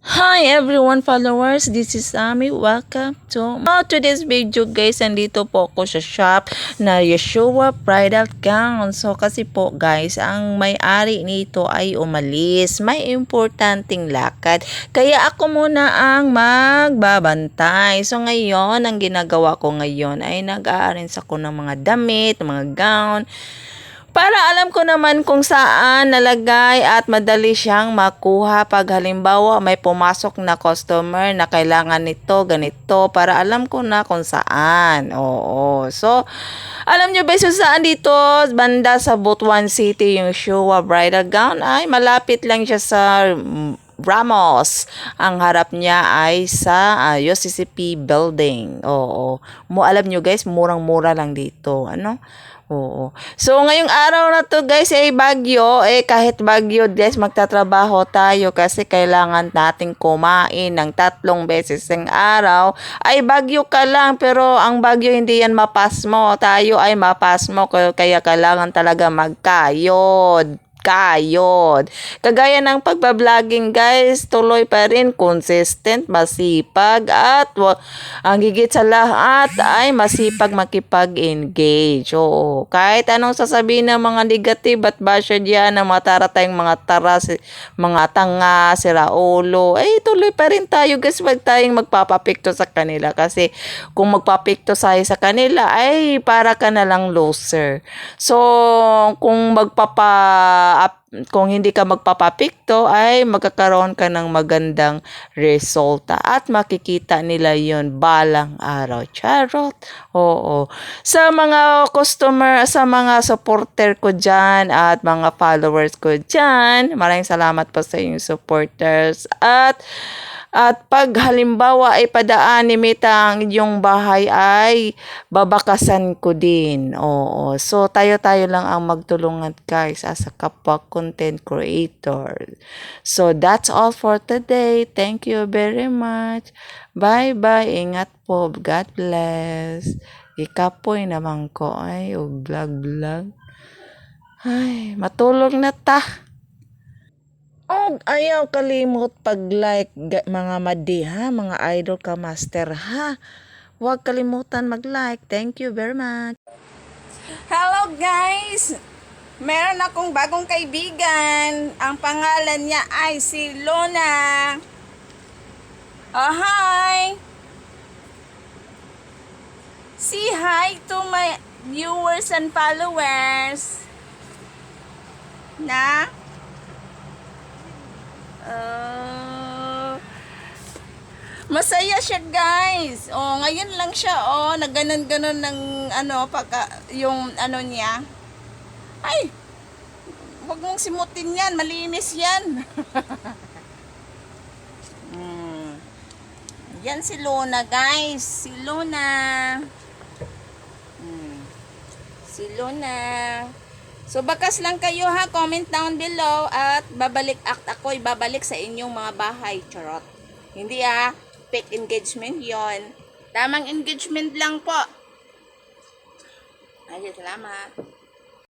Hi everyone followers, this is Ami. Welcome to today's video guys. Andito po ako sa shop na Yeshua Bridal Gown. So kasi po guys, ang may-ari nito ay umalis. May importanteng lakad. Kaya ako muna ang magbabantay. So ngayon, ang ginagawa ko ngayon ay nag-a-arrange ako ng mga damit, mga gown. Para alam ko naman kung saan nalagay at madali siyang makuha pag halimbawa may pumasok na customer na kailangan nito, ganito, para alam ko na kung saan. Oo. So, alam nyo ba saan dito? Banda sa Butuan City, yung Yeshua Bridal Gown ay malapit lang siya sa Ramos. Ang harap niya ay sa UCCP building. Oo. Alam nyo guys, murang-mura lang dito. Ano? Oo. So, ngayong araw na to guys ay bagyo. Kahit bagyo guys, magtatrabaho tayo kasi kailangan nating kumain ng 3 beses ng araw. Ay bagyo ka lang pero ang bagyo hindi yan mapasmo. Tayo ay mapasmo kaya kailangan talaga magkayod. Kagaya ng pagbabloging guys, tuloy pa rin, consistent, masipag at ang higit sa lahat ay masipag makipag-engage. Oo, kahit anong sasabihin ng mga negative at basher diyan ng mga taratayang mga mga tanga, siraulo, ay tuloy pa rin tayo guys, wag tayong magpapapikto sa kanila kasi kung magpapikto tayo sa kanila ay para ka na lang loser. So, kung hindi ka magpapapikto ay magkakaroon ka ng magandang resulta at makikita nila yon balang araw. Charot. Oo. Sa mga customer, sa mga supporter ko dyan at mga followers ko dyan, maraming salamat po sa inyong supporters at pag halimbawa ay padaan ni Mita ang inyong bahay ay babakasan ko din. Oo. So tayo-tayo lang ang magtulungan guys as a kapwa content creator. So that's all for today. Thank you very much. Bye-bye. Ingat po. God bless. Ikapoy naman ko ay vlog. Ay, matulog na ta. Oh, ayaw kalimot pag-like mga madi ha, mga idol ka master ha. Huwag kalimutan mag-like. Thank you very much. Hello guys! Meron akong bagong kaibigan. Ang pangalan niya ay si Lona. Oh, hi! Say hi to my viewers and followers. Na? Masaya siya guys. Oh, ngayon lang siya nagganon-ganon ng yung niya. Ay, wag mong simutin yan, malinis yan. Yan si Luna guys, si Luna. Si Luna. So bakas lang kayo ha, comment down below at ibabalik sa inyong mga bahay, charot. Hindi fake engagement yon. Tamang engagement lang po. Ay, salamat.